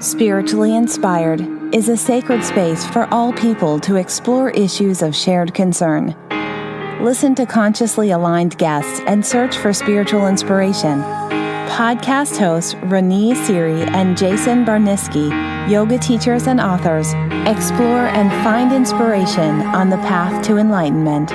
Spiritually Inspired is a sacred space for all people to explore issues of shared concern. Listen to consciously aligned guests and search for spiritual inspiration. Podcast hosts Ranee, Siri, and Jayson Barniske, yoga teachers and authors, explore and find inspiration on the path to enlightenment.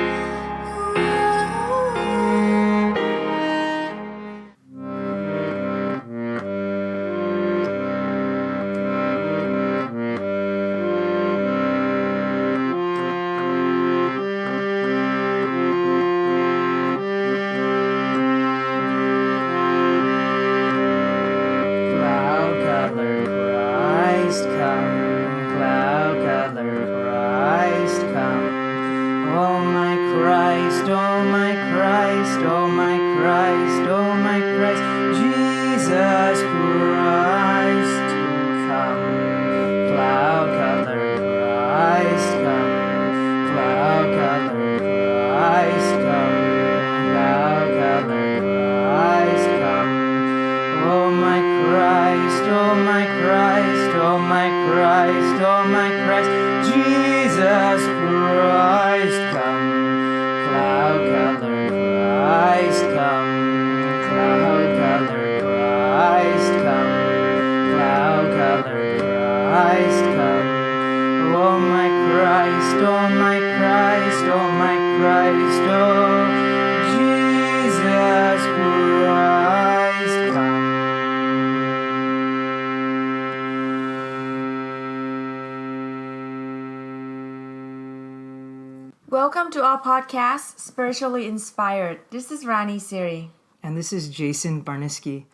Welcome to our podcast, Spiritually Inspired. This is Ranee, Siri. And this is Jayson, Barniske.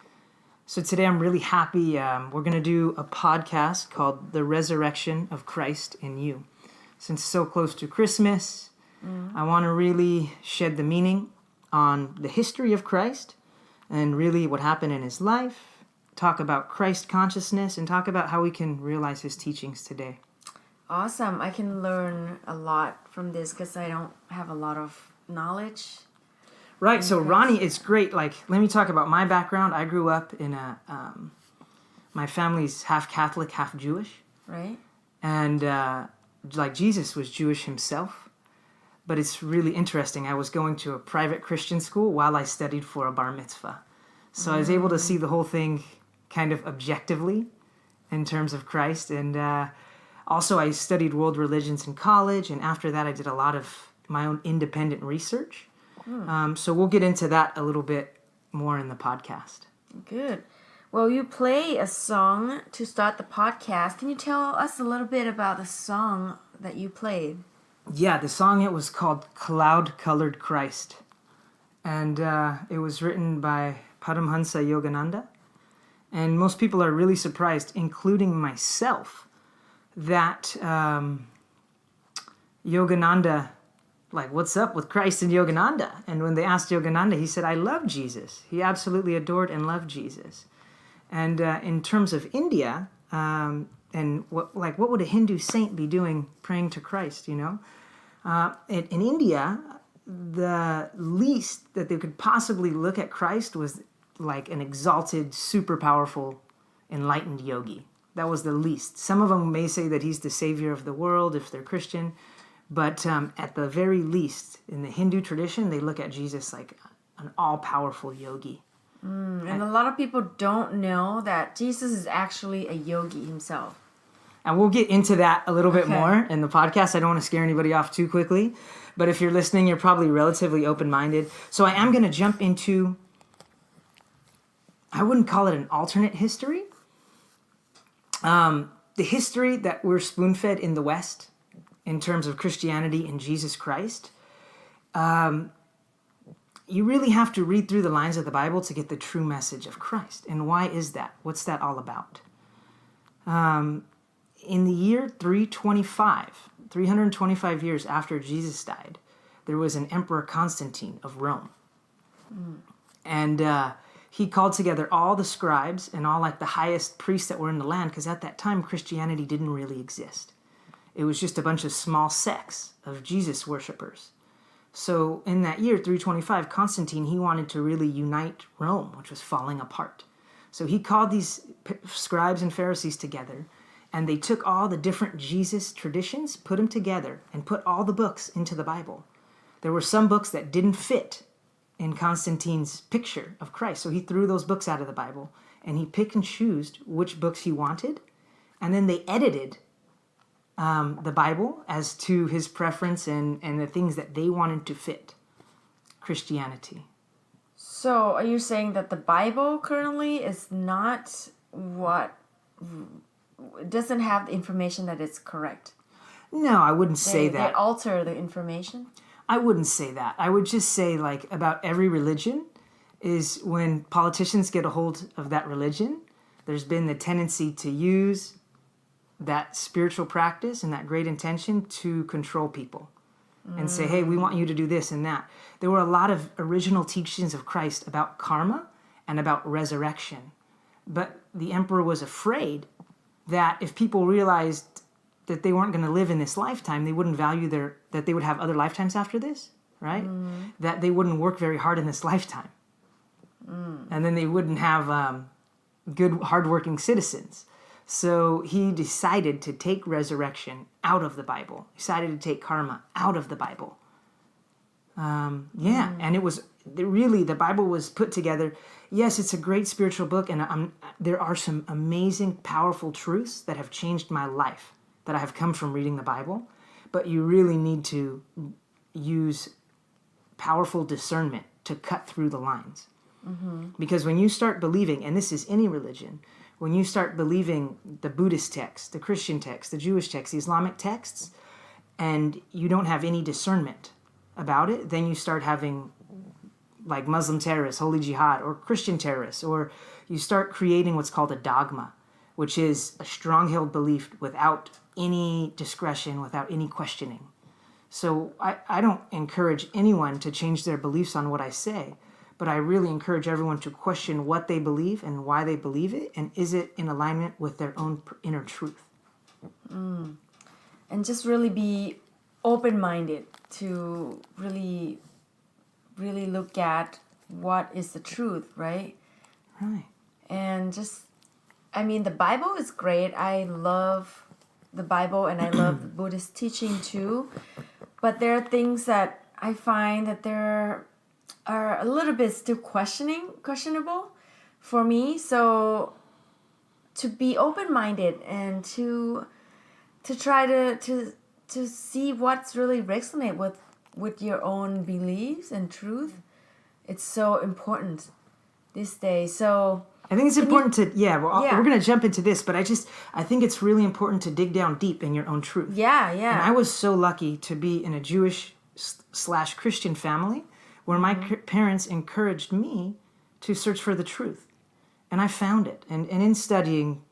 So today I'm really happy. We're going to do a podcast called The Resurrection of Christ in You. Since it's so close to Christmas, I want to really shed the meaning on the history of Christ and really what happened in his life, talk about Christ consciousness, and talk about how we can realize his teachings today. Awesome. I can learn a lot from this because I don't have a lot of knowledge. Right. So Ranee, it's great. Like, let me talk about my background. I grew up in my family's half Catholic, half Jewish. Right. And like Jesus was Jewish himself. But it's really interesting. I was going to a private Christian school while I studied for a bar mitzvah. So I was able to see the whole thing kind of objectively in terms of Christ. And also, I studied world religions in college, and after that, I did a lot of my own independent research. So we'll get into that a little bit more in the podcast. Good. Well, you play a song to start the podcast. Can you tell us a little bit about the song that you played? Yeah, the song, it was called Cloud-Colored Christ. And it was written by Paramahansa Yogananda. And most people are really surprised, including myself, that Yogananda, like, what's up with Christ and Yogananda? And when they asked Yogananda, he said, I love Jesus. He absolutely adored and loved Jesus. And in terms of India, and what would a Hindu saint be doing praying to Christ, you know? In India, the least that they could possibly look at Christ was like an exalted, super powerful, enlightened yogi. That was the least. Some of them may say that he's the savior of the world if they're Christian, but at the very least, in the Hindu tradition, they look at Jesus like an all-powerful yogi. And a lot of people don't know that Jesus is actually a yogi himself. And we'll get into that a little bit more in the podcast. I don't want to scare anybody off too quickly, but if you're listening, you're probably relatively open-minded. So I am going to jump into, I wouldn't call it an alternate history, the history that we're spoon-fed in the West in terms of Christianity and Jesus Christ. You really have to read through the lines of the Bible to get the true message of Christ. And why is that? What's that all about? In the year 325 years after Jesus died, there was an Emperor Constantine of Rome. And he called together all the scribes and all like the highest priests that were in the land, because at that time Christianity didn't really exist. It was just a bunch of small sects of Jesus worshipers. So in that year, 325, Constantine, he wanted to really unite Rome, which was falling apart. So he called these scribes and Pharisees together, and they took all the different Jesus traditions, put them together, and put all the books into the Bible. There were some books that didn't fit in Constantine's picture of Christ, so he threw those books out of the Bible, and he picked and chose which books he wanted, and then they edited the Bible as to his preference and the things that they wanted to fit Christianity. So are you saying that the Bible currently is not it doesn't have the information that is correct? No, I wouldn't say that. They alter the information? I wouldn't say that. I would just say, like, about every religion is when politicians get a hold of that religion, there's been the tendency to use that spiritual practice and that great intention to control people and say, hey, we want you to do this and that. There were a lot of original teachings of Christ about karma and about resurrection. But the emperor was afraid that if people realized that they weren't going to live in this lifetime, they wouldn't value that they would have other lifetimes after this, right? That they wouldn't work very hard in this lifetime. And then they wouldn't have good, hardworking citizens. So he decided to take resurrection out of the Bible. He decided to take karma out of the Bible. And it was really, the Bible was put together. Yes, it's a great spiritual book, and there are some amazing, powerful truths that have changed my life that I have come from reading the Bible. But you really need to use powerful discernment to cut through the lines. Because when you start believing, and this is any religion, when you start believing the Buddhist text, the Christian text, the Jewish text, the Islamic texts, and you don't have any discernment about it, then you start having like Muslim terrorists, holy jihad, or Christian terrorists, or you start creating what's called a dogma, which is a strong-held belief without any discretion, without any questioning. So I don't encourage anyone to change their beliefs on what I say, but I really encourage everyone to question what they believe and why they believe it, and is it in alignment with their own inner truth. And just really be open-minded to really look at what is the truth, right? Right. And the Bible is great. I love the Bible and I love the Buddhist teaching too. But there are things that I find that there are a little bit still questionable for me. So to be open-minded and to try to see what's really resonate with your own beliefs and truth, it's so important this day. So I think it's important we're going to jump into this, but I think it's really important to dig down deep in your own truth. Yeah. And I was so lucky to be in a Jewish/Christian family where my parents encouraged me to search for the truth. And I found it. And in studying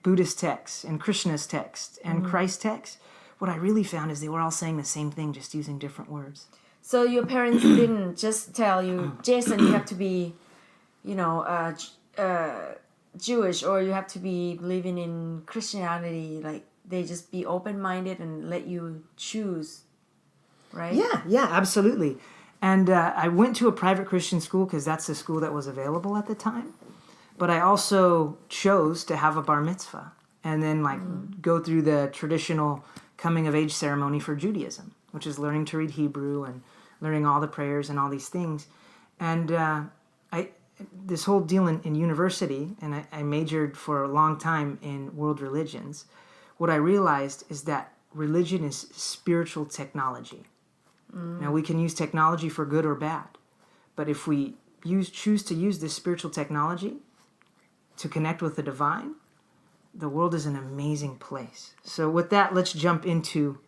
Buddhist texts and Krishna's texts and Christ's texts, what I really found is they were all saying the same thing, just using different words. So your parents didn't just tell you, Jayson, you have to be, Jewish, or you have to be believing in Christianity. Like, they just be open-minded and let you choose, right? Yeah, absolutely. And I went to a private Christian school because that's the school that was available at the time. But I also chose to have a bar mitzvah and then go through the traditional coming of age ceremony for Judaism, which is learning to read Hebrew and learning all the prayers and all these things. And this whole deal in university, and I majored for a long time in world religions, what I realized is that religion is spiritual technology. Now, we can use technology for good or bad, but if we choose to use this spiritual technology to connect with the divine, the world is an amazing place. So with that, let's jump into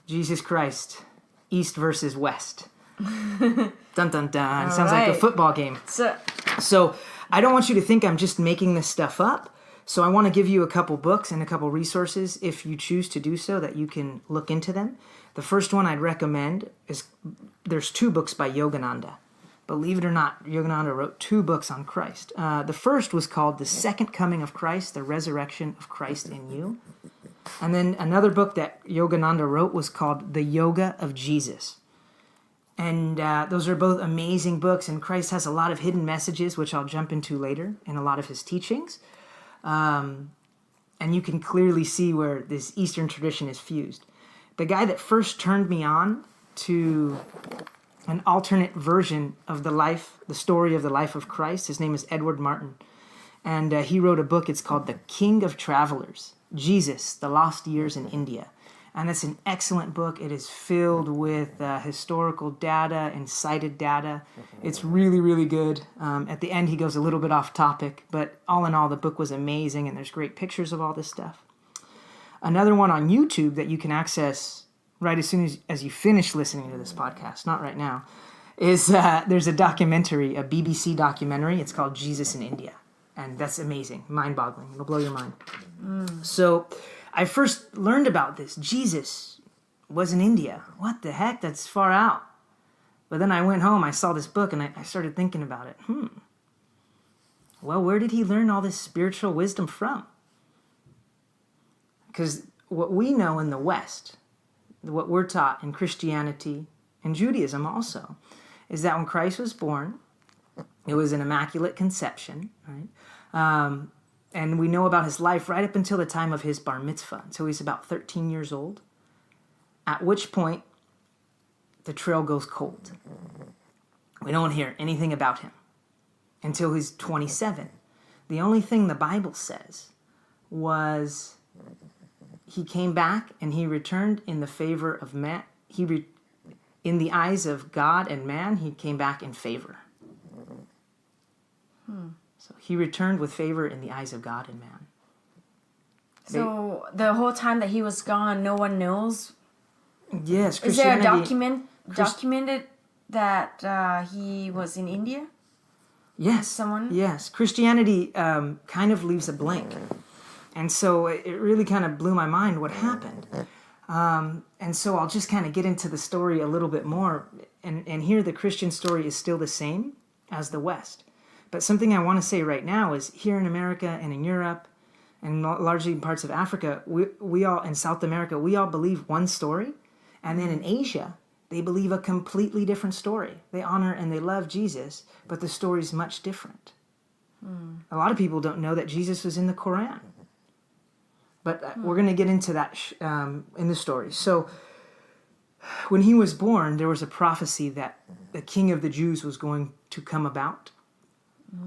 Jesus Christ, East versus West. Dun, dun, dun. Sounds like a football game. So I don't want you to think I'm just making this stuff up. So I want to give you a couple books and a couple resources if you choose to do so that you can look into them. The first one I'd recommend is, there's 2 books by Yogananda. Believe it or not, Yogananda wrote 2 books on Christ. The first was called The Second Coming of Christ, The Resurrection of Christ in You. And then another book that Yogananda wrote was called The Yoga of Jesus. And those are both amazing books, and Christ has a lot of hidden messages, which I'll jump into later in a lot of his teachings. And you can clearly see where this Eastern tradition is fused. The guy that first turned me on to an alternate version of the story of the life of Christ, his name is Edward Martin. And he wrote a book, it's called The King of Travelers, Jesus, The Lost Years in India. And it's an excellent book. It is filled with historical data and cited data. It's really, really good. At the end, he goes a little bit off topic, but all in all, the book was amazing, and there's great pictures of all this stuff. Another one on YouTube that you can access right as soon as you finish listening to this podcast, not right now, is there's a documentary, a BBC documentary. It's called Jesus in India. And that's amazing, mind-boggling. It'll blow your mind. So I first learned about this. Jesus was in India. What the heck? That's far out. But then I went home, I saw this book, and I started thinking about it. Well, where did he learn all this spiritual wisdom from? Because what we know in the West, what we're taught in Christianity and Judaism also, is that when Christ was born, it was an immaculate conception, right? And we know about his life right up until the time of his bar mitzvah. So he's about 13 years old, at which point the trail goes cold. We don't hear anything about him until he's 27. The only thing the Bible says was he came back and he returned in the favor of man. In the eyes of God and man, he came back in favor. So he returned with favor in the eyes of God and man. So the whole time that he was gone, no one knows. Yes, Is there a Christianity. documented that he was in India? Yes. Someone? Yes. Christianity kind of leaves a blank. And so it really kind of blew my mind what happened. And so I'll just kind of get into the story a little bit more. And here the Christian story is still the same as the West. But something I want to say right now is here in America and in Europe and largely in parts of Africa, we all, in South America, we all believe one story. And then in Asia, they believe a completely different story. They honor and they love Jesus, but the story is much different. A lot of people don't know that Jesus was in the Quran. But we're going to get into that in the story. So when he was born, there was a prophecy that the king of the Jews was going to come about.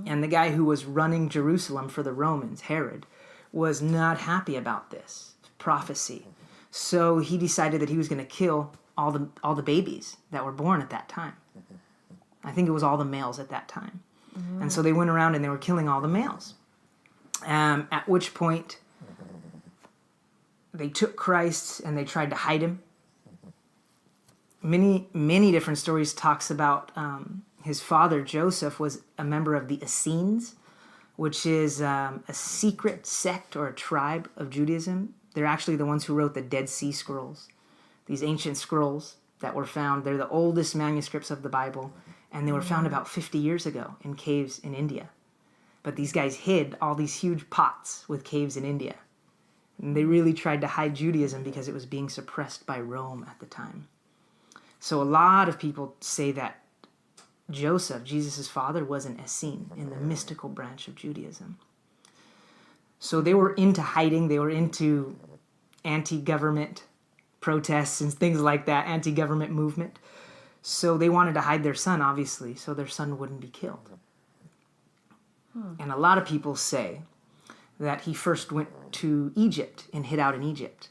And the guy who was running Jerusalem for the Romans, Herod, was not happy about this prophecy. So he decided that he was going to kill all the babies that were born at that time. I think it was all the males at that time. And so they went around and they were killing all the males. At which point they took Christ and they tried to hide him. Many different stories talks about his father, Joseph, was a member of the Essenes, which is a secret sect or a tribe of Judaism. They're actually the ones who wrote the Dead Sea Scrolls, these ancient scrolls that were found. They're the oldest manuscripts of the Bible, and they were found about 50 years ago in caves in India. But these guys hid all these huge pots with caves in India. And they really tried to hide Judaism because it was being suppressed by Rome at the time. So a lot of people say that Joseph, Jesus' father, was an Essene in the mystical branch of Judaism. So they were into hiding. They were into anti-government protests and things like that, anti-government movement. So they wanted to hide their son, obviously, so their son wouldn't be killed. And a lot of people say that he first went to Egypt and hid out in Egypt.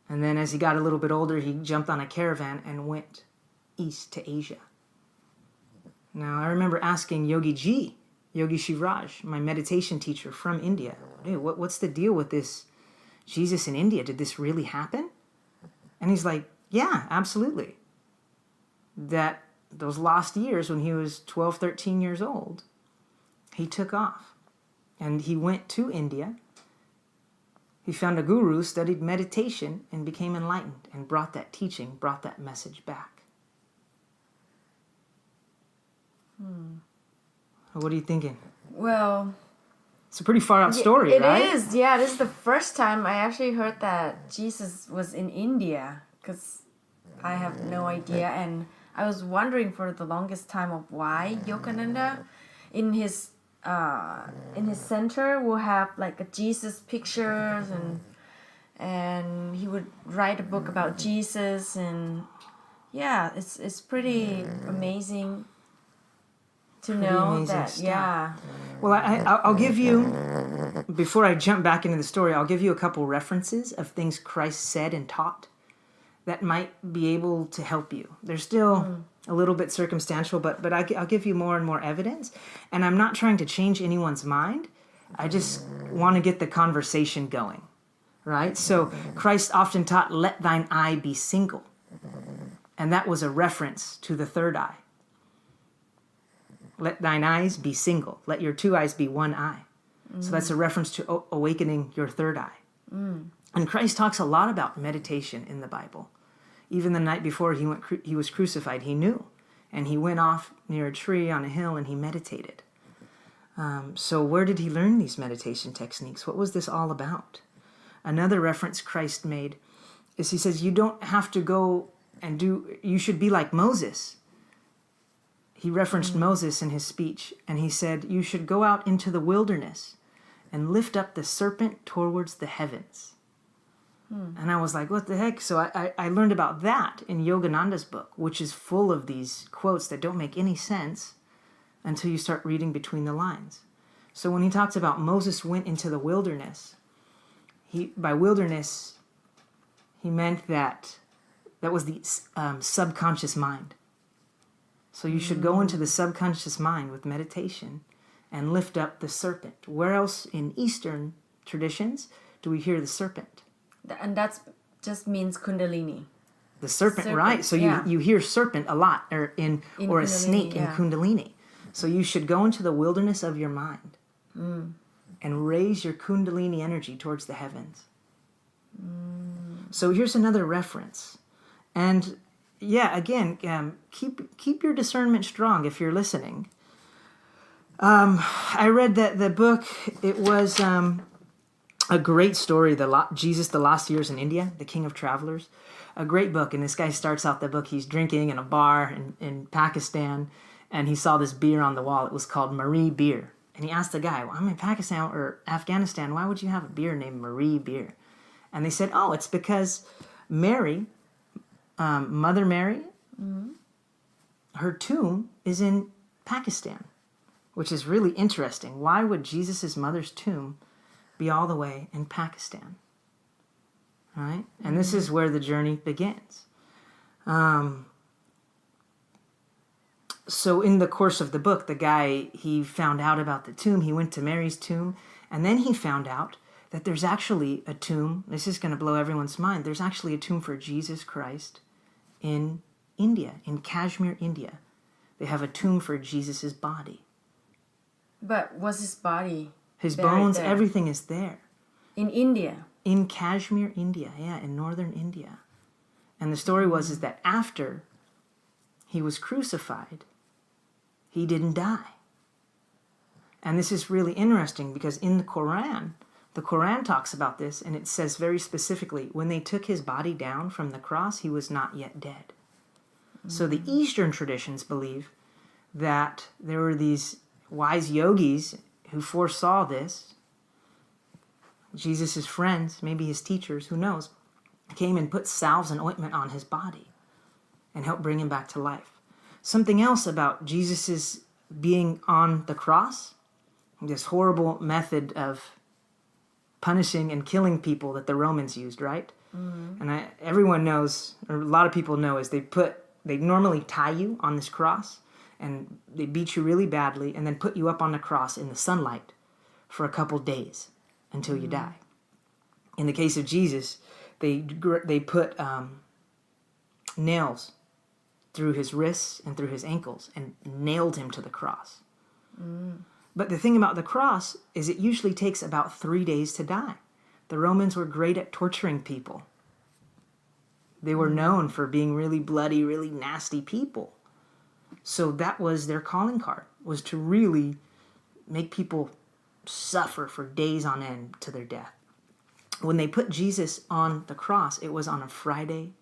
And then as he got a little bit older, he jumped on a caravan and went east to Asia. Now, I remember asking Yogi Shivraj, my meditation teacher from India, hey, what's the deal with this Jesus in India? Did this really happen? And he's like, yeah, absolutely. That those lost years when he was 12, 13 years old, he took off. And he went to India. He found a guru, studied meditation, and became enlightened, and brought that teaching, brought that message back. What are you thinking? Well, it's a pretty far out story, right? It is. Yeah, this is the first time I actually heard that Jesus was in India. Because I have no idea. And I was wondering for the longest time of why Yogananda in his center will have like a Jesus pictures, and he would write a book about Jesus, and yeah, it's pretty amazing to know amazing that. stuff. Yeah. Well, I'll give you, before I jump back into the story, I'll give you a couple references of things Christ said and taught that might be able to help you. They're still a little bit circumstantial, but I'll give you more and more evidence. And I'm not trying to change anyone's mind. I just want to get the conversation going, right? So Christ often taught, let thine eye be single. And that was a reference to the third eye. Let thine eyes be single. Let your two eyes be one eye. So that's a reference to awakening your third eye. And Christ talks a lot about meditation in the Bible. Even the night before he was crucified, he knew. And he went off near a tree on a hill and he meditated. So where did he learn these meditation techniques? What was this all about? Another reference Christ made is he says, you don't have to go and you should be like Moses. He referenced Moses in his speech, and he said, you should go out into the wilderness and lift up the serpent towards the heavens. And I was like, what the heck? So I learned about that in Yogananda's book, which is full of these quotes that don't make any sense until you start reading between the lines. So when he talks about Moses went into the wilderness, by wilderness, he meant that was the subconscious mind. So you should go into the subconscious mind with meditation and lift up the serpent. Where else in Eastern traditions do we hear the serpent? And that just means Kundalini. The serpent, right? So you hear serpent a lot, or a snake in Kundalini. So you should go into the wilderness of your mind and raise your Kundalini energy towards the heavens. So here's another reference. And yeah, again, keep your discernment strong if you're listening. I read that the book, it was a great story, Jesus, the Lost Years in India, The King of Travelers. A great book, and this guy starts out the book, he's drinking in a bar in Pakistan, and he saw this beer on the wall. It was called Marie Beer. And he asked the guy, well, I'm in Pakistan or Afghanistan, why would you have a beer named Marie Beer? And they said, oh, it's because Mary... Mother Mary, her tomb is in Pakistan, which is really interesting. Why would Jesus' mother's tomb be all the way in Pakistan? Right? And this is where the journey begins. So in the course of the book, the guy, he found out about the tomb. He went to Mary's tomb, and then he found out that there's actually a tomb. This is going to blow everyone's mind. There's actually a tomb for Jesus Christ in India, in Kashmir, India. They have a tomb for Jesus' body. But was his body? His bones, there? Everything is there. In India? In Kashmir, India, in northern India. And the story is that after he was crucified, he didn't die. And this is really interesting because in the Quran talks about this, and it says very specifically, when they took his body down from the cross, he was not yet dead. So the Eastern traditions believe that there were these wise yogis who foresaw this. Jesus' friends, maybe his teachers, who knows, came and put salves and ointment on his body and helped bring him back to life. Something else about Jesus' being on the cross, this horrible method of punishing and killing people that the Romans used, right? And everyone knows, or a lot of people know, is they normally tie you on this cross and they beat you really badly and then put you up on the cross in the sunlight for a couple days until you die. In the case of Jesus, they put nails through his wrists and through his ankles and nailed him to the cross. But the thing about the cross is it usually takes about 3 days to die. The Romans were great at torturing people. They were known for being really bloody, really nasty people. So that was their calling card, was to really make people suffer for days on end to their death. When they put Jesus on the cross, it was on a Friday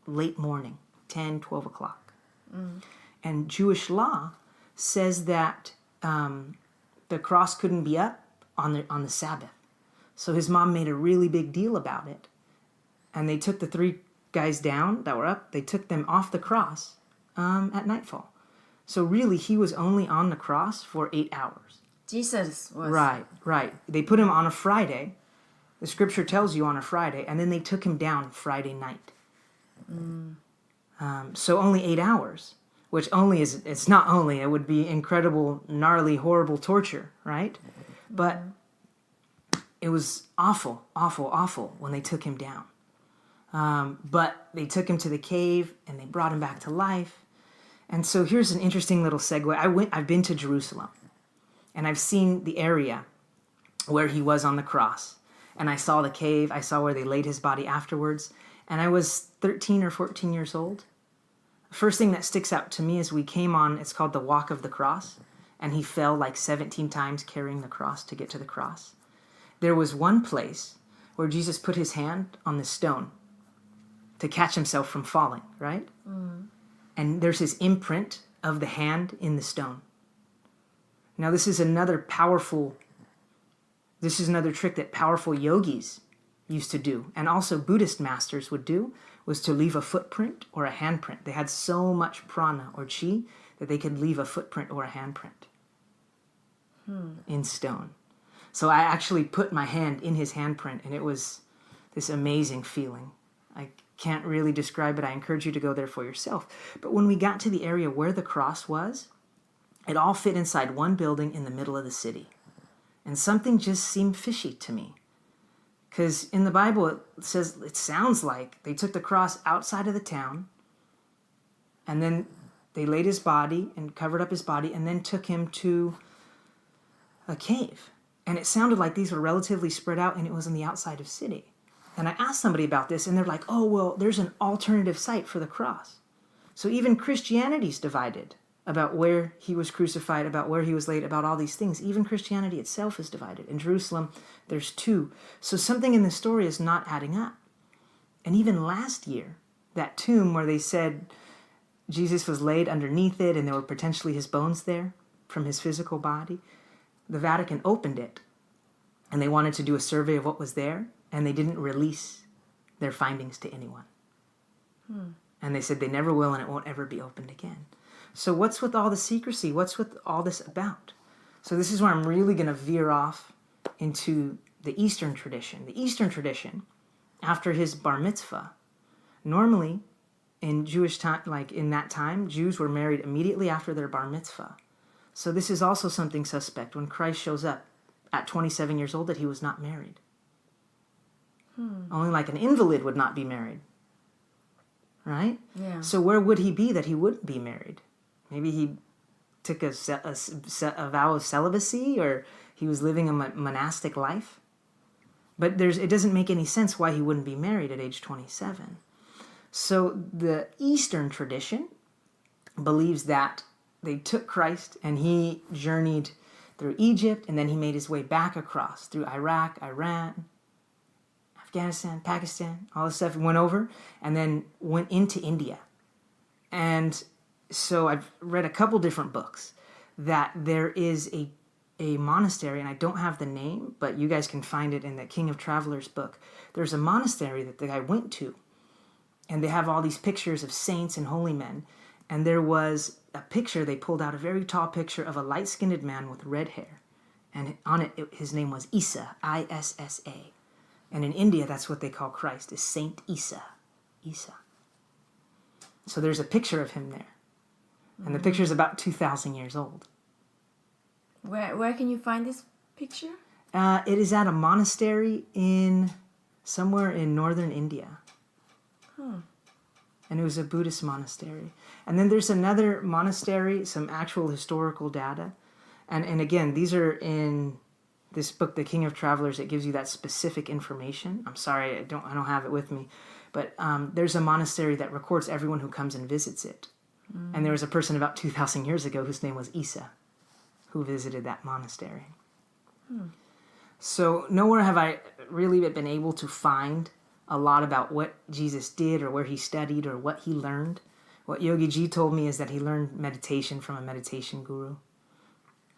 late morning, 10, 12 o'clock. And Jewish law says that the cross couldn't be up on the Sabbath. So his mom made a really big deal about it. And they took the 3 guys down that were up. They took them off the cross at nightfall. So really, he was only on the cross for 8 hours. Jesus was... Right. They put him on a Friday. The scripture tells you on a Friday. And then they took him down Friday night. So only 8 hours. Which it's not only, it would be incredible, gnarly, horrible torture, right? But it was awful, awful, awful when they took him down. But they took him to the cave and they brought him back to life. And so here's an interesting little segue. I've been to Jerusalem and I've seen the area where he was on the cross. And I saw the cave. I saw where they laid his body afterwards. And I was 13 or 14 years old. First thing that sticks out to me is we came on, it's called the Walk of the Cross, and he fell like 17 times carrying the cross to get to the cross. There was one place where Jesus put his hand on the stone to catch himself from falling, right? And there's his imprint of the hand in the stone. Now this is another trick that powerful yogis used to do, and also Buddhist masters would do, was to leave a footprint or a handprint. They had so much prana or chi that they could leave a footprint or a handprint in stone. So I actually put my hand in his handprint, and it was this amazing feeling. I can't really describe it. I encourage you to go there for yourself. But when we got to the area where the cross was, it all fit inside one building in the middle of the city. And something just seemed fishy to me. Because in the Bible, it sounds like they took the cross outside of the town, and then they laid his body and covered up his body, and then took him to a cave. And it sounded like these were relatively spread out, and it was on the outside of city. And I asked somebody about this, and they're like, oh, well, there's an alternative site for the cross. So even Christianity's divided about where he was crucified, about where he was laid, about all these things. Even Christianity itself is divided. In Jerusalem, there's 2. So something in the story is not adding up. And even last year, that tomb where they said Jesus was laid underneath it and there were potentially his bones there from his physical body, the Vatican opened it and they wanted to do a survey of what was there, and they didn't release their findings to anyone. And they said they never will, and it won't ever be opened again. So what's with all the secrecy? What's with all this about? So this is where I'm really going to veer off into the Eastern tradition. The Eastern tradition, after his bar mitzvah, normally in Jewish time, like in that time, Jews were married immediately after their bar mitzvah. So this is also something suspect when Christ shows up at 27 years old that he was not married. Only like an invalid would not be married. Right? Yeah. So where would he be that he wouldn't be married? Maybe he took a vow of celibacy, or he was living a monastic life. But it doesn't make any sense why he wouldn't be married at age 27. So the Eastern tradition believes that they took Christ and he journeyed through Egypt, and then he made his way back across through Iraq, Iran, Afghanistan, Pakistan, all this stuff, went over, and then went into India. And so I've read a couple different books that there is a monastery, and I don't have the name, but you guys can find it in the King of Travelers book. There's a monastery that the guy went to, and they have all these pictures of saints and holy men. And there was a picture, they pulled out a very tall picture of a light-skinned man with red hair. And on it, his name was Isa, I-S-S-A. And in India, that's what they call Christ, is Saint Isa. Isa. So there's a picture of him there. And the picture is about 2,000 years old. Where can you find this picture? It is at a monastery somewhere in northern India. And it was a Buddhist monastery. And then there's another monastery, some actual historical data. And again, these are in this book, The King of Travelers. It gives you that specific information. I'm sorry, I don't have it with me. But there's a monastery that records everyone who comes and visits it. And there was a person about 2,000 years ago whose name was Isa, who visited that monastery. So nowhere have I really been able to find a lot about what Jesus did or where he studied or what he learned. What Yogi Ji told me is that he learned meditation from a meditation guru.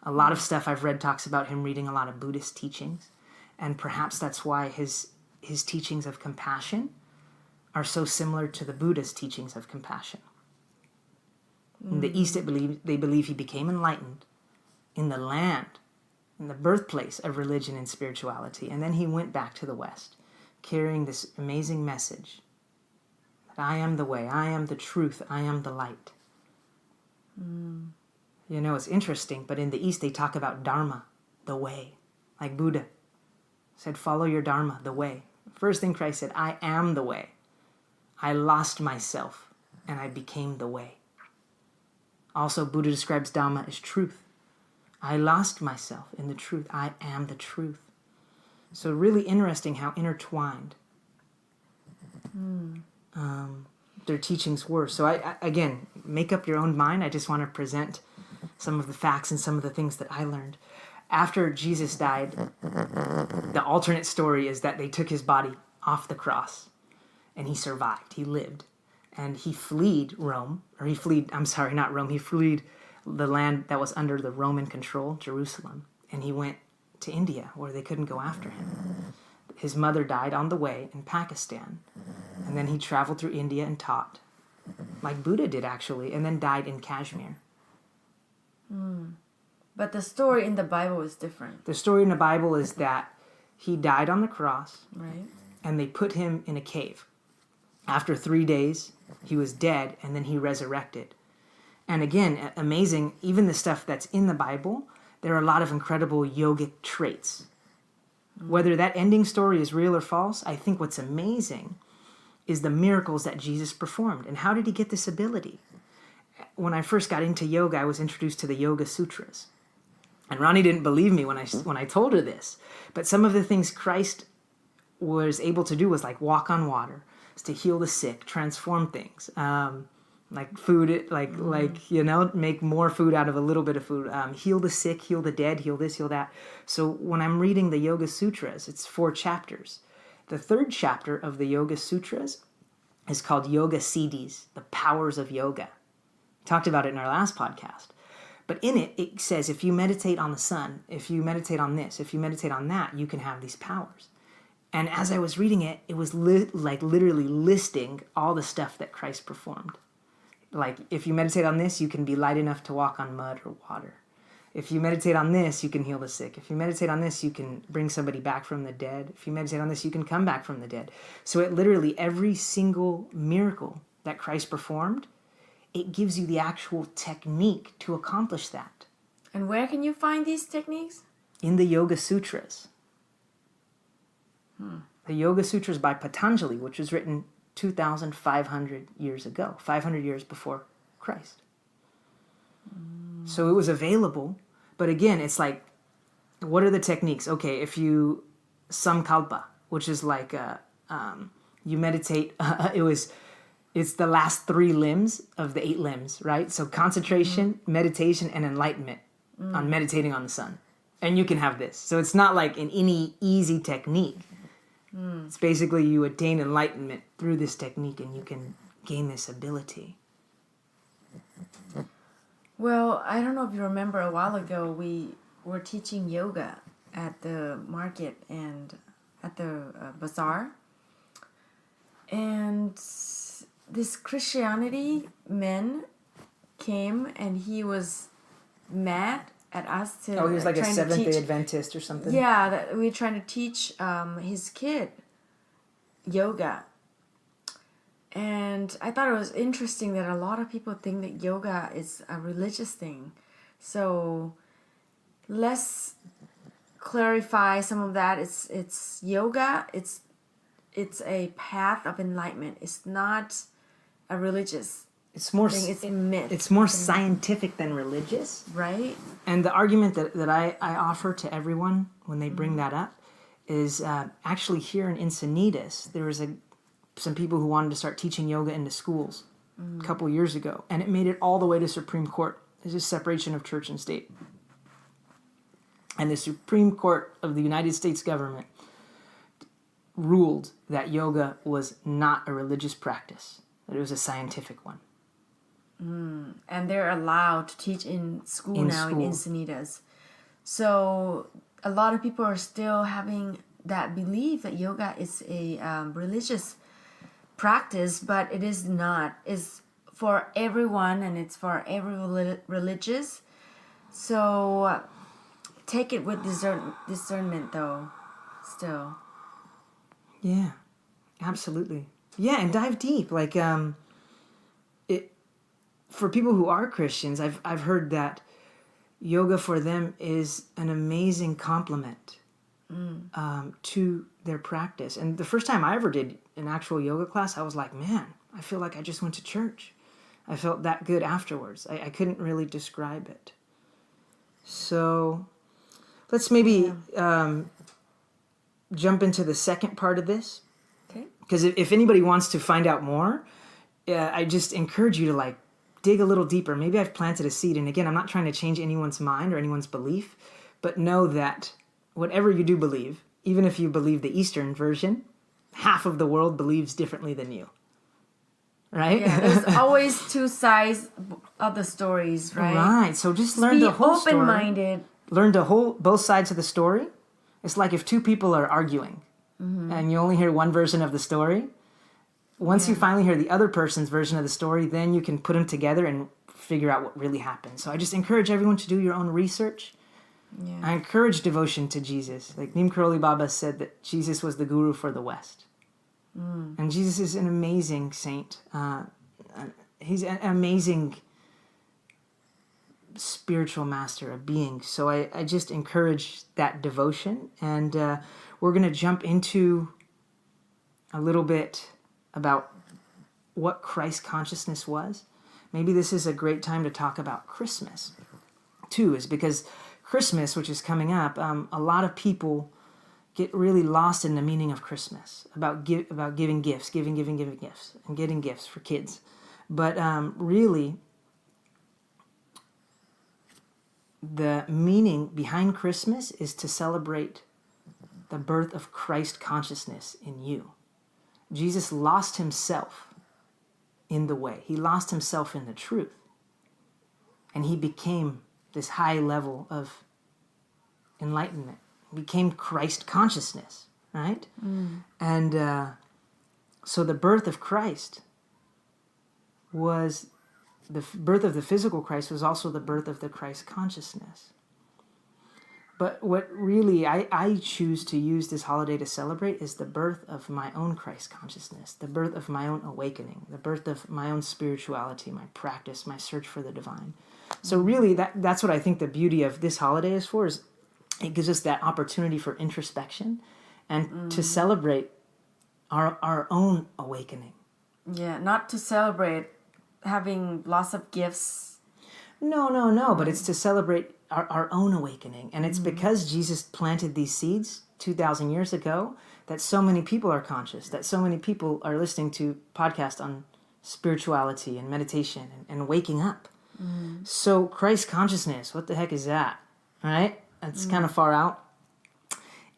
A lot of stuff I've read talks about him reading a lot of Buddhist teachings, and perhaps that's why his teachings of compassion are so similar to the Buddha's teachings of compassion. In the East, they believe he became enlightened in the land, in the birthplace of religion and spirituality, and then he went back to the West, carrying this amazing message that I am the way, I am the truth, I am the light. You know, it's interesting, but in the East they talk about Dharma, the way, like Buddha said, follow your Dharma, the way. First thing Christ said, I am the way. I lost myself and I became the way. Also, Buddha describes Dhamma as truth. I lost myself in the truth. I am the truth. So really interesting how intertwined their teachings were. So I again, make up your own mind. I just want to present some of the facts and some of the things that I learned. After Jesus died, the alternate story is that they took his body off the cross and he survived. He lived. And he fled Rome, or he fled the land that was under the Roman control, Jerusalem. And he went to India where they couldn't go after him. His mother died on the way in Pakistan. And then he traveled through India and taught, like Buddha did actually, and then died in Kashmir. But the story in the Bible is different. The story in the Bible is that he died on the cross, right? And they put him in a cave. After 3 days, he was dead, and then he resurrected. And again, amazing, even the stuff that's in the Bible, there are a lot of incredible yogic traits. Whether that ending story is real or false, I think what's amazing is the miracles that Jesus performed. And how did he get this ability? When I first got into yoga, I was introduced to the Yoga Sutras. And Ranee didn't believe me when I told her this. But some of the things Christ was able to do was like walk on water, to heal the sick, transform things, like food, make more food out of a little bit of food, heal the sick, heal the dead, heal this, heal that. So when I'm reading the Yoga Sutras, it's 4 chapters. The 3rd chapter of the Yoga Sutras is called Yoga Siddhis, the powers of yoga. We talked about it in our last podcast. But in it, it says if you meditate on the sun, if you meditate on this, if you meditate on that, you can have these powers. And as I was reading it, it was literally listing all the stuff that Christ performed. Like, if you meditate on this, you can be light enough to walk on mud or water. If you meditate on this, you can heal the sick. If you meditate on this, you can bring somebody back from the dead. If you meditate on this, you can come back from the dead. So it literally, every single miracle that Christ performed, it gives you the actual technique to accomplish that. And where can you find these techniques? In the Yoga Sutras. The Yoga Sutras by Patanjali, which was written 2,500 years ago, 500 years before Christ. So it was available, but again, it's like, what are the techniques? Okay, if you samkalpa, which is like you meditate. It's the last 3 limbs of the 8 limbs, right? So concentration, meditation, and enlightenment on meditating on the sun, and you can have this. So it's not like in any easy technique. It's basically you attain enlightenment through this technique and you can gain this ability. Well, I don't know if you remember a while ago, we were teaching yoga at the market and at the bazaar. And this Christianity man came and he was mad at us to... Oh, he was like a Seventh-day Adventist or something? Yeah, that we were trying to teach his kid yoga. And I thought it was interesting that a lot of people think that yoga is a religious thing. So let's clarify some of that. It's yoga. It's a path of enlightenment. It's not a religious It's more thing. It's a myth. It's more scientific than religious. Right? And the argument that I offer to everyone when they bring that up is actually here in Encinitas, there was some people who wanted to start teaching yoga into schools a couple years ago. And it made it all the way to Supreme Court. It's just separation of church and state. And the Supreme Court of the United States government ruled that yoga was not a religious practice, that it was a scientific one. And they're allowed to teach in school In now school. in Encinitas. So a lot of people are still having that belief that yoga is a religious practice, but it is not. It's for everyone and it's for every religious. So take it with discernment though, still. Yeah, absolutely. Yeah, and dive deep. Like, it for people who are Christians, I've heard that yoga for them is an amazing complement to their practice. And the first time I ever did an actual yoga class, I was like, man, I feel like I just went to church. I felt that good afterwards. I couldn't really describe it. So let's maybe jump into the second part of this. Okay. Because if anybody wants to find out more, I just encourage you to like dig a little deeper. Maybe I've planted a seed. And again, I'm not trying to change anyone's mind or anyone's belief, but know that whatever you do believe, even if you believe the Eastern version, half of the world believes differently than you. Right? Yeah, there's always two sides of the stories, right? Right. So just learn Be the whole story. open-minded. Learn both sides of the story. It's like if two people are arguing and you only hear one version of the story. Once you finally hear the other person's version of the story, then you can put them together and figure out what really happened. So I just encourage everyone to do your own research. Yeah. I encourage devotion to Jesus. Like Neem Karoli Baba said that Jesus was the guru for the West. And Jesus is an amazing saint. He's an amazing spiritual master, a being. So I just encourage that devotion. And we're going to jump into a little bit about what Christ consciousness was. Maybe this is a great time to talk about Christmas, too, is because Christmas, which is coming up, a lot of people get really lost in the meaning of Christmas, about giving gifts, giving gifts, and getting gifts for kids. But really, the meaning behind Christmas is to celebrate the birth of Christ consciousness in you. Jesus lost himself in the way. He lost himself in the truth. And he became this high level of enlightenment. He became Christ consciousness, right? And so the birth of Christ was, the birth of the physical Christ was also the birth of the Christ consciousness. But what really I choose to use this holiday to celebrate is the birth of my own Christ consciousness, the birth of my own awakening, the birth of my own spirituality, my practice, my search for the divine. So really, that's what I think the beauty of this holiday is for, is it gives us that opportunity for introspection and to celebrate our own awakening. Yeah, not to celebrate having lots of gifts. No, but it's to celebrate our own awakening. And it's because Jesus planted these seeds 2,000 years ago that so many people are conscious, that so many people are listening to podcasts on spirituality and meditation and waking up. So Christ consciousness, what the heck is that? Right? It's kind of far out.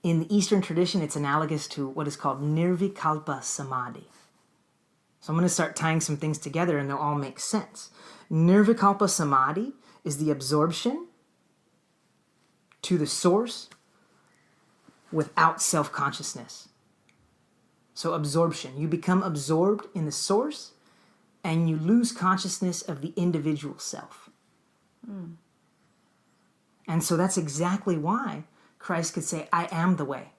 In the Eastern tradition, it's analogous to what is called nirvikalpa samadhi. So I'm going to start tying some things together and they'll all make sense. Nirvikalpa samadhi is the absorption to the source without self-consciousness. So absorption. You become absorbed in the source and you lose consciousness of the individual self. And so that's exactly why Christ could say, I am the way.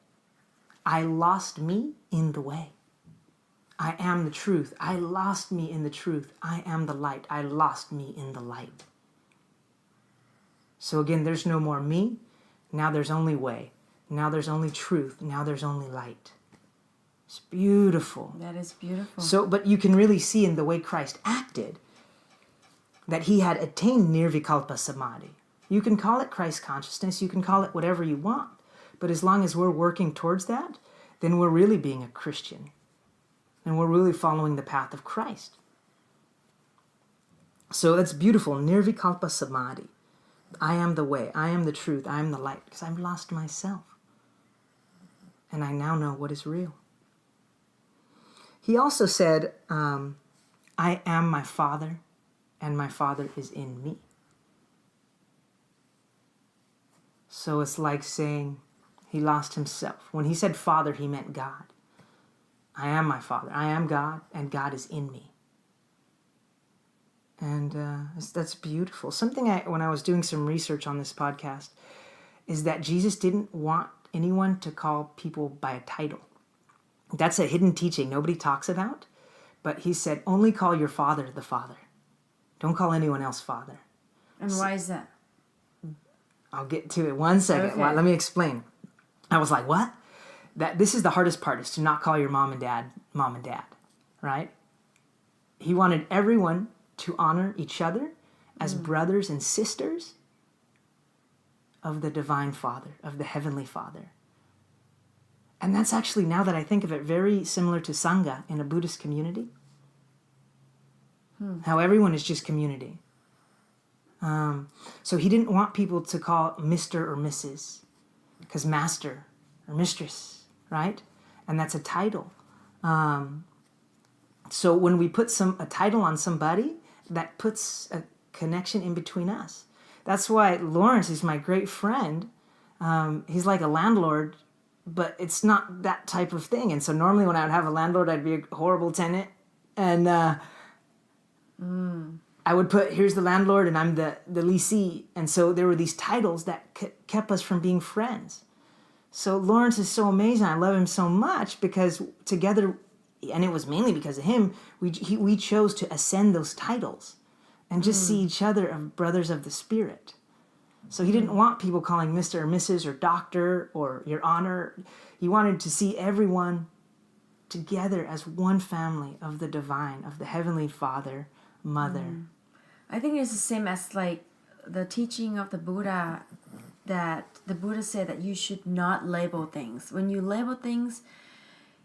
I lost me in the way. I am the truth. I lost me in the truth. I am the light. I lost me in the light. So again, there's no more me. Now there's only way. Now there's only truth. Now there's only light. It's beautiful. That is beautiful. So, but you can really see in the way Christ acted that he had attained nirvikalpa samadhi. You can call it Christ consciousness. You can call it whatever you want. But as long as we're working towards that, then we're really being a Christian. And we're really following the path of Christ. So that's beautiful. Nirvikalpa samadhi. I am the way. I am the truth. I am the light. Because I've lost myself. And I now know what is real. He also said, I am my Father, and my Father is in me. So it's like saying he lost himself. When he said Father, he meant God. I am my Father. I am God, and God is in me. And that's beautiful. Something when I was doing some research on this podcast, is that Jesus didn't want anyone to call people by a title. That's a hidden teaching nobody talks about. But he said, only call your Father the Father. Don't call anyone else Father. And why is that? I'll get to it 1 second. Okay. Well, let me explain. I was like, what? This is the hardest part, is to not call your mom and dad, right? He wanted everyone to honor each other as brothers and sisters of the Divine Father, of the Heavenly Father. And that's actually, now that I think of it, very similar to Sangha in a Buddhist community. How everyone is just community. So he didn't want people to call Mr. or Mrs. because master or mistress, right? And that's a title. So when we put a title on somebody, that puts a connection in between us. That's why Lawrence is my great friend. He's like a landlord, but it's not that type of thing. And so normally when I would have a landlord, I'd be a horrible tenant. And I would put, here's the landlord and I'm the leasee. And so there were these titles that kept us from being friends. So Lawrence is so amazing. I love him so much because together, and it was mainly because of him, we chose to ascend those titles and just see each other as brothers of the Spirit. So he didn't want people calling Mr. or Mrs. or Doctor or Your Honor. He wanted to see everyone together as one family of the divine, of the Heavenly Father, Mother. I think it's the same as like the teaching of the Buddha, that the Buddha said that you should not label things. When you label things,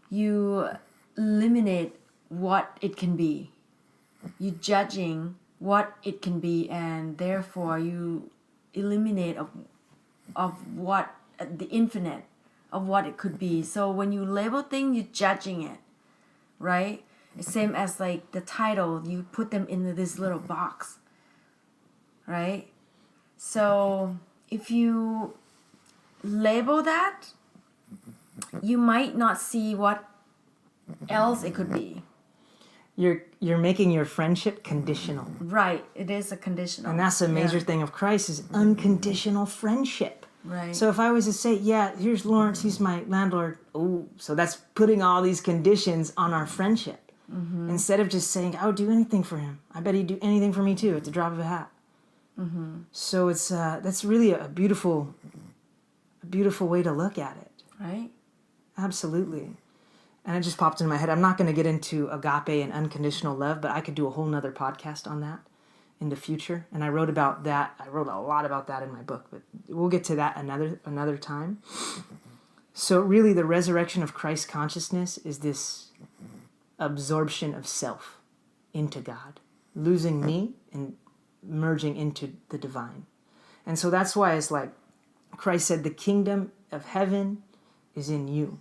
you eliminate what it can be. You're judging what it can be, and therefore you eliminate of what the infinite of what it could be. So when you label things, you're judging it, right? It's same as like the title, you put them into this little box, right? So if you label that, you might not see what else it could be. You're making your friendship conditional. Right, it is a conditional. And that's a major thing of Christ, is unconditional friendship. Right. So if I was to say, yeah, here's Lawrence, he's my landlord. Oh, so that's putting all these conditions on our friendship. Instead of just saying, I would do anything for him. I bet he'd do anything for me too, at the drop of a hat. So it's that's really a beautiful way to look at it. Right. Absolutely. And it just popped in my head. I'm not going to get into agape and unconditional love, but I could do a whole nother podcast on that in the future. And I wrote about that. I wrote a lot about that in my book, but we'll get to that another time. So really the resurrection of Christ consciousness is this absorption of self into God, losing me and merging into the divine. And so that's why it's like Christ said, the kingdom of heaven is in you.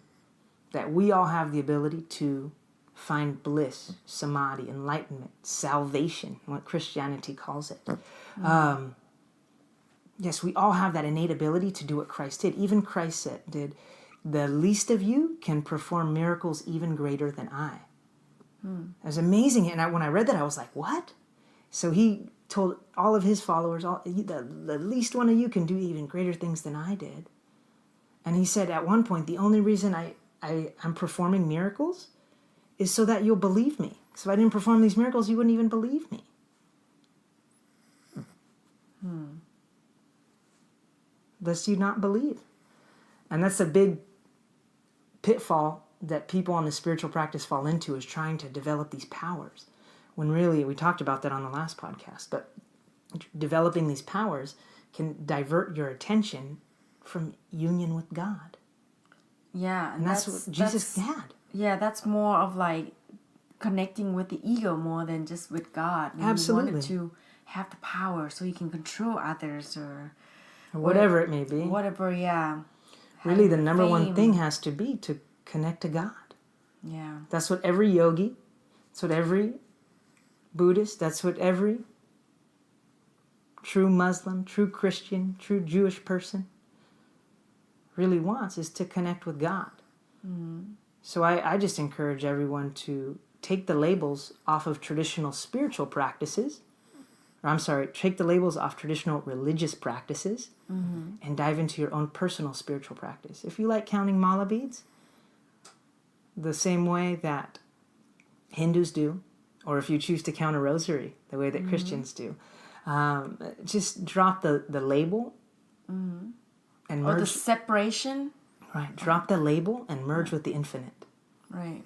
That we all have the ability to find bliss, samadhi, enlightenment, salvation, what Christianity calls it. Yes, we all have that innate ability to do what Christ did. Even Christ did, the least of you can perform miracles even greater than I. It was amazing. And when I read that, I was like, what? So he told all of his followers, the least one of you can do even greater things than I did. And he said at one point, the only reason I'm performing miracles is so that you'll believe me. So if I didn't perform these miracles, you wouldn't even believe me. Lest you not believe. And that's a big pitfall that people on the spiritual practice fall into, is trying to develop these powers. When really, we talked about that on the last podcast, but developing these powers can divert your attention from union with God. Yeah. And that's what Jesus had. Yeah, that's more of like connecting with the ego more than just with God. And Absolutely. He wanted to have the power so he can control others or whatever it may be. Whatever, yeah. Really, the Having number one fame. thing has to be to connect to God. Yeah. That's what every yogi, that's what every Buddhist, that's what every true Muslim, true Christian, true Jewish person really wants, is to connect with God. So I just encourage everyone to take the labels off of traditional spiritual practices, take the labels off traditional religious practices, and dive into your own personal spiritual practice. If you like counting mala beads, the same way that Hindus do, or if you choose to count a rosary, the way that Christians do, just drop the label and merge. Or the separation. Right, drop the label and merge with the infinite. Right.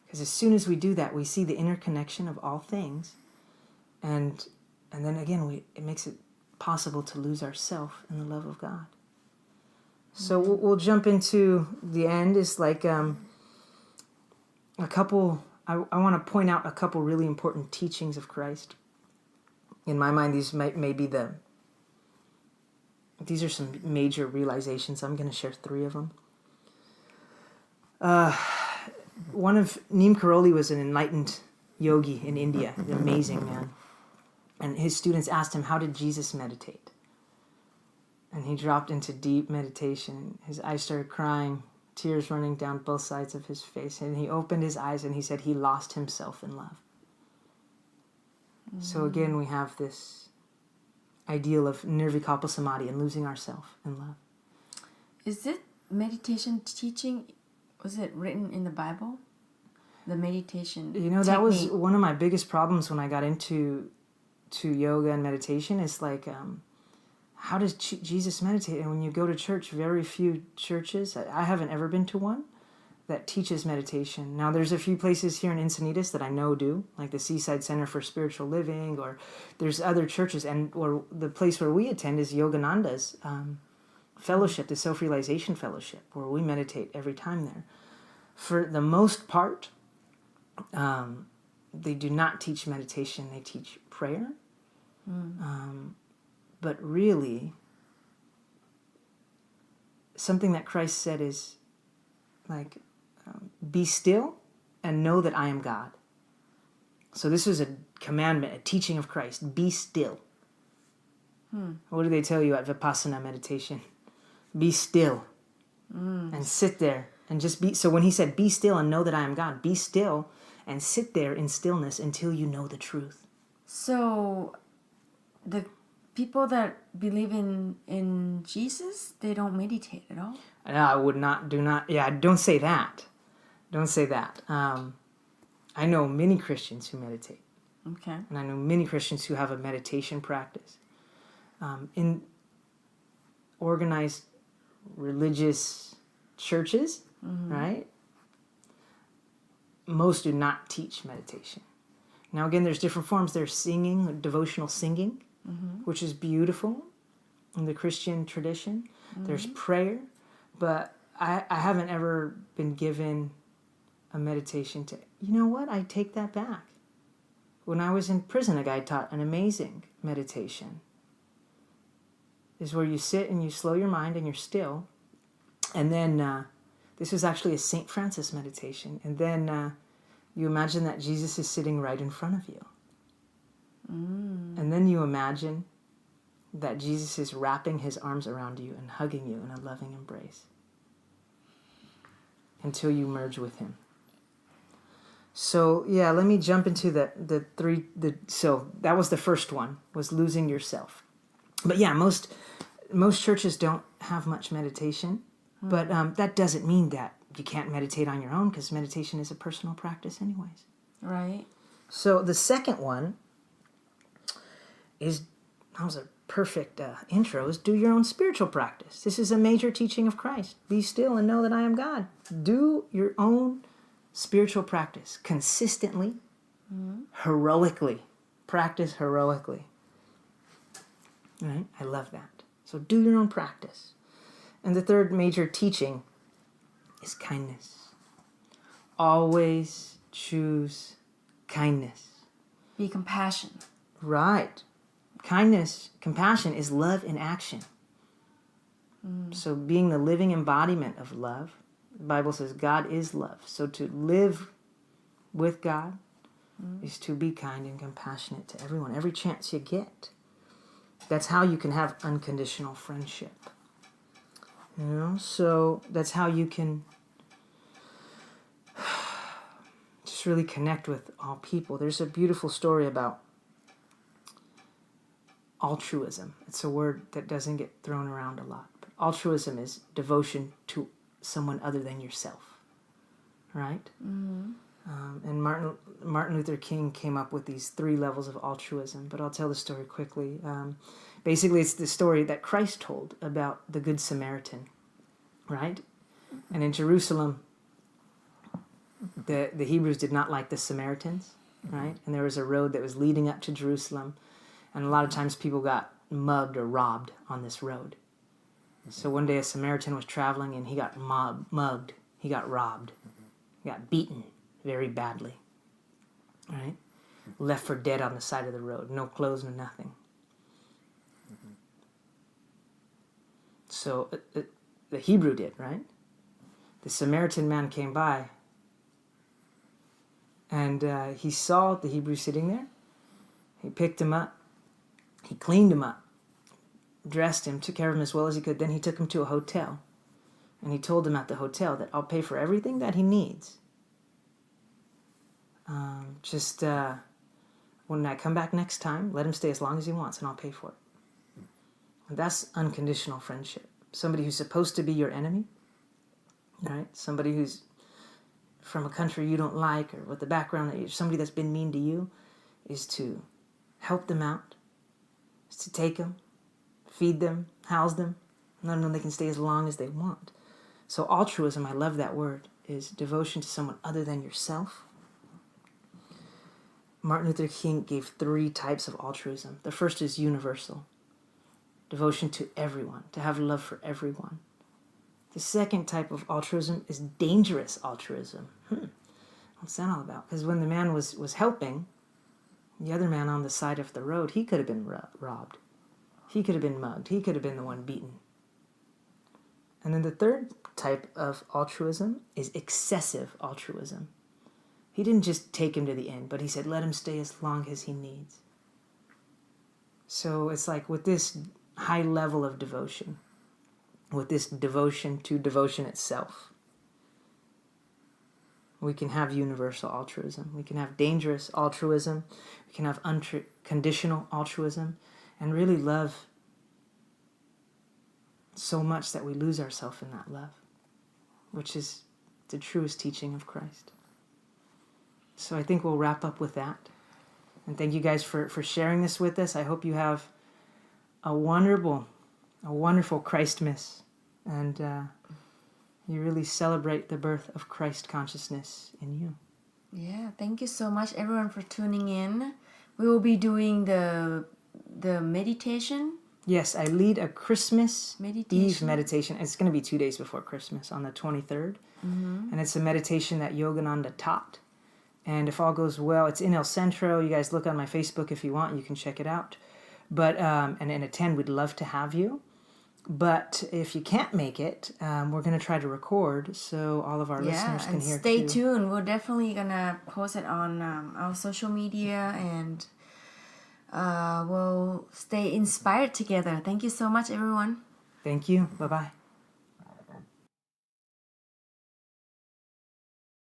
Because as soon as we do that, we see the interconnection of all things, and then again, it makes it possible to lose ourself in the love of God. So we'll jump into the end. Is like a couple. I want to point out a couple really important teachings of Christ. In my mind, these may be these are some major realizations. I'm going to share 3 of them. One of Neem Karoli was an enlightened yogi in India, an amazing man. And his students asked him, how did Jesus meditate? And he dropped into deep meditation. His eyes started crying, tears running down both sides of his face. And he opened his eyes and he said he lost himself in love. So again, we have this ideal of nirvikalpa samadhi and losing ourselves in love. Is it meditation teaching? Was it written in the Bible? The meditation that was technique? one of my biggest problems when I got into yoga and meditation. Is like, how does Jesus meditate? And when you go to church, very few churches, I haven't ever been to one, that teaches meditation. Now, there's a few places here in Encinitas that I know do, like the Seaside Center for Spiritual Living, or there's other churches, or the place where we attend is Yogananda's fellowship, the Self-Realization Fellowship, where we meditate every time there. For the most part, they do not teach meditation, they teach prayer. But really, something that Christ said is like, be still and know that I am God. So this was a commandment, a teaching of Christ. Be still. What do they tell you at Vipassana meditation? Be still and sit there and just be. So when he said, be still and know that I am God, be still and sit there in stillness until you know the truth. So the people that believe in Jesus, they don't meditate at all? Don't say that. Don't say that. I know many Christians who meditate. Okay. And I know many Christians who have a meditation practice. In organized religious churches, right? Most do not teach meditation. Now, again, there's different forms. There's singing, devotional singing, which is beautiful in the Christian tradition. There's prayer, but I haven't ever been given a meditation to, you know what, I take that back. When I was in prison, a guy taught an amazing meditation. Is where you sit and you slow your mind and you're still. And then, this was actually a St. Francis meditation. And then you imagine that Jesus is sitting right in front of you. And then you imagine that Jesus is wrapping his arms around you and hugging you in a loving embrace until you merge with him. So yeah, let me jump into the three. So that was the first one, was losing yourself. But yeah, most churches don't have much meditation, but that doesn't mean that you can't meditate on your own, because meditation is a personal practice anyways. Right. So the second one is, that was a perfect intro, is do your own spiritual practice. This is a major teaching of Christ. Be still and know that I am God. Do your own spiritual practice consistently, heroically. Practice heroically. Right? I love that. So do your own practice. And the third major teaching is kindness. Always choose kindness. Be compassionate. Right. Kindness, compassion is love in action. So being the living embodiment of love, The Bible says God is love. So to live with God is to be kind and compassionate to everyone, every chance you get. That's how you can have unconditional friendship. You know, so that's how you can just really connect with all people. There's a beautiful story about altruism. It's a word that doesn't get thrown around a lot. But altruism is devotion to someone other than yourself, right? And Martin Luther King came up with these 3 levels of altruism, but I'll tell the story quickly. Basically, it's the story that Christ told about the Good Samaritan, right? And in Jerusalem, the Hebrews did not like the Samaritans, right? And there was a road that was leading up to Jerusalem, and a lot of times people got mugged or robbed on this road. So one day a Samaritan was traveling, and he got mugged, he got robbed, he got beaten very badly, right? Left for dead on the side of the road, no clothes, no nothing. So the Hebrew did, right? The Samaritan man came by, and he saw the Hebrew sitting there. He picked him up, he cleaned him up, dressed him, took care of him as well as he could. Then he took him to a hotel, and he told him at the hotel that I'll pay for everything that he needs. When I come back next time, let him stay as long as he wants, and I'll pay for it. And that's unconditional friendship. Somebody who's supposed to be your enemy, right? Somebody who's from a country you don't like, or with the background that somebody that's been mean to you, is to help them out, is to take them, feed them, house them, and let them know they can stay as long as they want. So altruism, I love that word, is devotion to someone other than yourself. Martin Luther King gave 3 types of altruism. The first is universal. Devotion to everyone, to have love for everyone. The second type of altruism is dangerous altruism. What's that all about? Because when the man was helping, the other man on the side of the road, he could have been robbed. He could have been mugged. He could have been the one beaten. And then the third type of altruism is excessive altruism. He didn't just take him to the end, but he said, let him stay as long as he needs. So it's like with this high level of devotion, with this devotion to devotion itself, we can have universal altruism. We can have dangerous altruism. We can have unconditional altruism, and really love so much that we lose ourselves in that love, which is the truest teaching of Christ. So I think we'll wrap up with that. And thank you guys for sharing this with us. I hope you have a wonderful Christmas, and you really celebrate the birth of Christ consciousness in you. Yeah, thank you so much everyone for tuning in. We will be doing the meditation. Yes, I lead a Christmas Eve Meditation. meditation. It's going to be 2 days before Christmas, on the 23rd. And it's a meditation that Yogananda taught. And if all goes well, it's in El Centro. You guys look on my Facebook if you want. You can check it out. But and attend. We'd love to have you. But if you can't make it, we're going to try to record so all of our listeners can hear stay too. tuned. We're definitely going to post it on our social media, and we'll stay inspired together. Thank you so much, everyone. Thank you. Bye-bye.